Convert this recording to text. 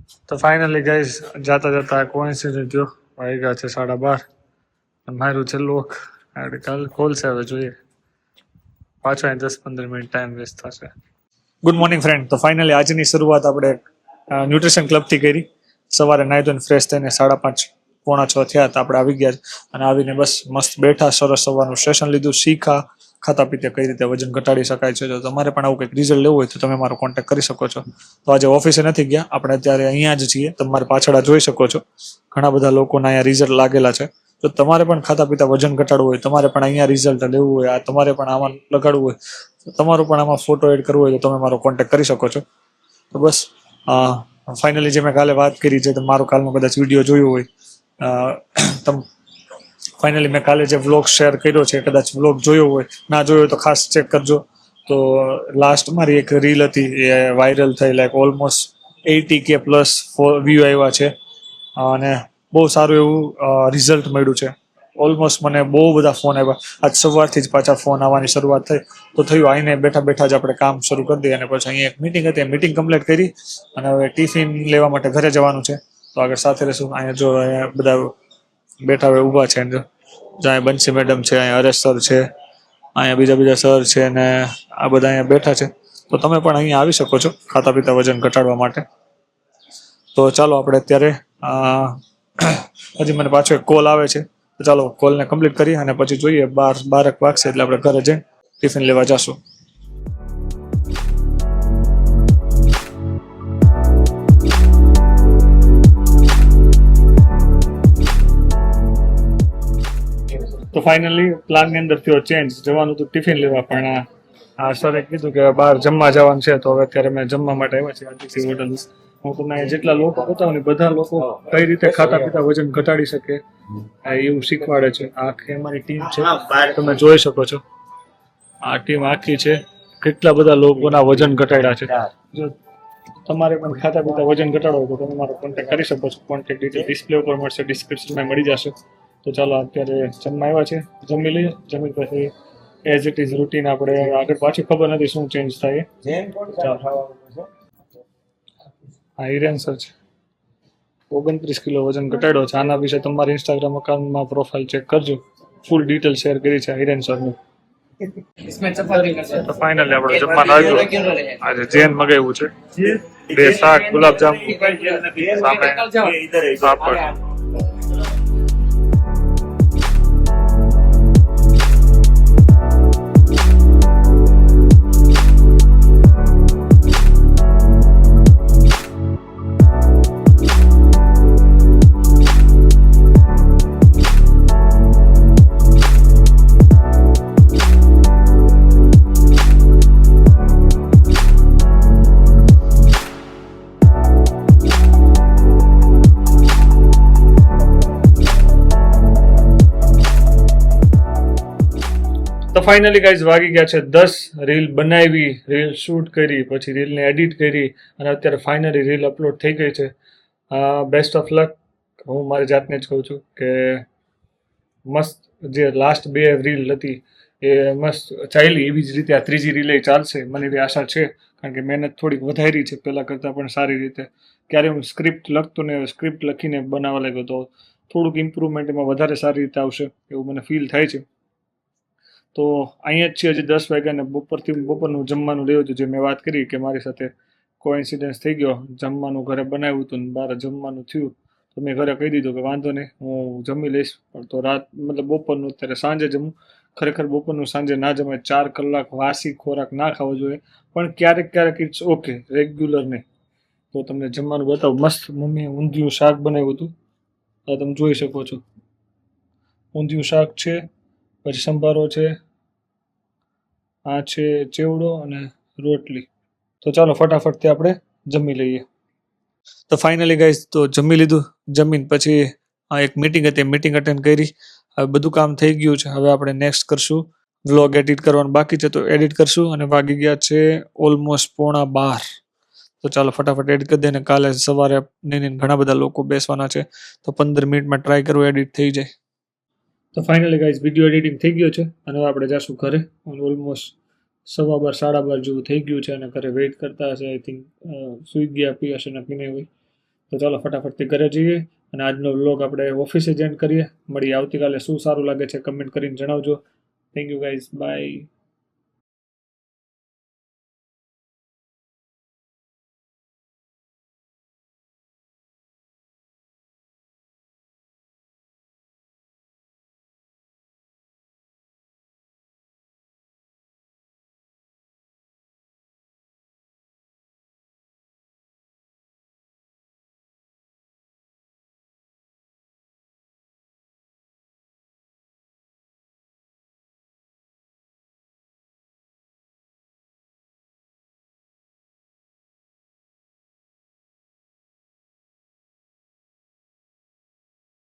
તો finally guys જાતા જતા કોઇન્સિડન્ટ થયો વાગ્યા છે 12:30 મારું છેલ્લું વોક કાલ ખોલશે હવે જોઈએ પાછો 10-15 મિનિટ ટાઈમ વેસ્ટ થશે. Good morning friend. તો ફાઇનલી આજની શરૂઆત આપણે ન્યુટ્રિશન ક્લબથી કરી. સવારે નાહી ધોઈને ફ્રેશ થઈને 5:30 પોણા 6 થયા તો આપણે આવી ગયા અને આવીને બસ મસ્ત બેઠા, સરસ સવારનું સેશન લીધું, શીખા ખાતા પીતે કઈ રીતે વજન ઘટાડી શકાય છે. જો તમારે પણ આવું કંઈક રિઝલ્ટ લેવું હોય તો તમે મારો કોન્ટેક્ટ કરી શકો છો. તો આજે ઓફિસે નથી ગયા, આપણે અત્યારે અહીંયા જ છીએ. તમારે પાછળ જોઈ શકો છો ઘણા બધા લોકોના અહીંયા રિઝલ્ટ લાગેલા છે. તો તમારે પણ ખાતા પીતા વજન ઘટાડવું હોય, તમારે પણ અહીંયા રિઝલ્ટ લેવું હોય, આ તમારે પણ આમાં લગાડવું હોય, તમારો પણ આમાં ફોટો એડ કરવો હોય તો તમે મારો કોન્ટેક્ટ કરી શકો છો. તો બસ ફાઇનલી જે મેં કાલે વાત કરી છે, તો મારો કાલનો કદાચ વિડીયો જોયો હોય, ફાઇનલી મેં કાલે જે વ્લોગ શેર કર્યો છે, કદાચ વ્લોગ જોયો હોય, ના જોયો હોય તો ખાસ ચેક કરજો. તો લાસ્ટ મારી એક રીલ હતી, એ વાયરલ થઈ, like almost 80K plus view આવ્યા છે અને બહુ સારું એવું રિઝલ્ટ મળ્યું છે. ઓલમોસ્ટ મને બહુ બધા ફોન આવ્યા. આજ સવારથી જ પાછા ફોન આવવાની શરૂઆત થઈ. તો થયું આવીને બેઠા બેઠા જ આપણે કામ શરૂ કરી દઈએ. અને પછી અહીંયા એક મિટિંગ હતી, મિટિંગ કમ્પ્લીટ કરી અને હવે ટિફિન લેવા માટે ઘરે જવાનું છે. તો આગળ સાથે રહેશું. અહીંયા જો અહીંયા બધા બેઠા હોય ઊભા છે, જ્યાં બંસી મેડમ છે, અહીંયા હરેશ સર છે, અહીંયા બીજા સર છે ને આ બધા અહીંયા બેઠા છે. તો તમે પણ અહીંયા આવી શકો છો ખાતા પીતા વજન ઘટાડવા માટે. તો ચાલો આપણે અત્યારે હજી મને પાછો એક કોલ આવે છે, તો ચાલો કોલને કમ્પ્લીટ કરી અને પછી જોઈએ. 12 વાગશે એટલે આપણે ઘરે જઈને ટિફિન લેવા જશું. તો ફાઇનલી પ્લાનની અંદર થયો ચેન્જ. જવાનું હતું ટિફિન લેવા, પણ આ સરે કીધું કે બહાર જમવા જવાનું છે. તો હવે અત્યારે મેં જમવા માટે આવ્યા છીએ આદિત્ય હોટલ. હું તમને જેટલા લોકો બતાવું ને બધા લોકો કઈ રીતે ખાતા પીતા વજન ઘટાડી શકે એવું શીખવાડે છે. આખી અમારી ટીમ છે, તમે જોઈ શકો છો. આ ટીમ આખી છે, કેટલા બધા લોકોના વજન ઘટાડ્યા છે. જો તમારે પણ ખાતા પીતા વજન ઘટાડો હોય તો તમે મારો કોન્ટેક્ટ કરી શકો છો. કોન્ટેક્ટ ડિટેલ ડિસ્પ્લે ઉપર મળશે, ડિસ્ક્રિપ્શનમાં મળી જશે. તો ચાલો અત્યારે જમવા આવ્યા છે, જમી લઈએ. જમી પછી એઝ ઇટ ઇઝ રૂટીન આપણે આગળ પાછું ખબર નથી શું ચેન્જ થાય. હા, હિરેન સર છે, 29 કિલો વજન ઘટાડ્યો છે. આના વિશે તમારી ઇન્સ્ટાગ્રામ અકાઉન્ટમાં પ્રોફાઇલ ચેક કરજો, ફૂલ ડિટેલ શેર કરી છે હિરેન સરનું. તો ફાઇનલી આપણે જમવાનું આવ્યું. આજે જેન મગાવ્યું છે, 2 શાક, ગુલાબજાંબુ, સામે પાપડ. તો ફાઇનલી ગાઈઝ વાગી ગયા છે 10. રીલ બનાવી, રીલ શૂટ કરી, પછી રીલને એડિટ કરી અને અત્યારે ફાઇનલી રીલ અપલોડ થઈ ગઈ છે. Best of luck. હું મારી જાતને જ કહું છું કે મસ્ત જે લાસ્ટ 2 રીલ હતી એ મસ્ત ચાલી, એવી જ રીતે આ ત્રીજી રીલ ચાલશે મને એવી આશા છે. કારણ કે મહેનત થોડીક વધારી છે પહેલાં કરતાં પણ સારી રીતે. ક્યારે હું સ્ક્રિપ્ટ લખતો ને સ્ક્રિપ્ટ લખીને બનાવવા લાગ્યો તો થોડુંક ઇમ્પ્રુવમેન્ટ એમાં વધારે સારી રીતે આવશે એવું મને ફીલ થાય છે. તો અહીંયા જ છે, હજી 10 વાગ્યાને બપોરનું જમવાનું લેવું હતું, જે મેં વાત કરી કે મારી સાથે કોઇન્સિડન્સ થઈ ગયો. જમવાનું ઘરે બનાવ્યું હતું ને બહાર જમવાનું થયું, તો મેં ઘરે કહી દીધું કે વાંધો નહીં, હું જમી લઈશ. તો રાત મતલબ બપોરનું અત્યારે સાંજે જમું. ખરેખર બપોરનું સાંજે ના જમાય, 4 કલાક વાસી ખોરાક ના ખાવો જોઈએ, પણ ક્યારેક ઇટ્સ ઓકે, રેગ્યુલર નહીં. તો તમને જમવાનું બતાવું. મસ્ત મમ્મીએ ઊંધિયું શાક બનાવ્યું હતું, તો તમે જોઈ શકો છો. ઊંધિયું શાક છે, પછી સંભારો છે, આ છે ચેવડો અને રોટલી. તો ચાલો ફટાફટથી આપણે જમી લઈએ. તો ફાઇનલી ગાઈઝ તો જમી લીધું. જમીન પછી એક મિટિંગ હતી, મિટિંગ અટેન્ડ કરી. હવે બધું કામ થઈ ગયું છે. હવે આપણે નેક્સ્ટ કરશું વ્લોગ એડિટ કરવાનું બાકી છે, તો એડિટ કરશું. અને વાગી ગયા છે ઓલમોસ્ટ 11:15. તો ચાલો ફટાફટ એડિટ કરી દઈએ. અને કાલે સવારે ઘણા બધા લોકો બેસવાના છે, તો 15 મિનિટમાં ટ્રાય કરવું એડિટ થઈ જાય. તો ફાઇનલી ગાઈઝ વિડીયો એડિટિંગ થઈ ગયો છે અને હવે આપણે જઈશું ઘરે. ઓલમોસ્ટ 12:15 12:30 જેવું થઈ ગયું છે અને ઘરે વેઇટ કરતા હશે. આઈ થિંક સુઈ ગયા પી હશે નક્કી નહીં હોય. તો ચાલો ફટાફટથી ઘરે જઈએ અને આજનો વ્લોગ આપણે ઓફિસે જ એન્ડ કરીએ. મળીએ આવતીકાલે. શું સારું લાગે છે કમેન્ટ કરીને જણાવજો. Thank you guys, by.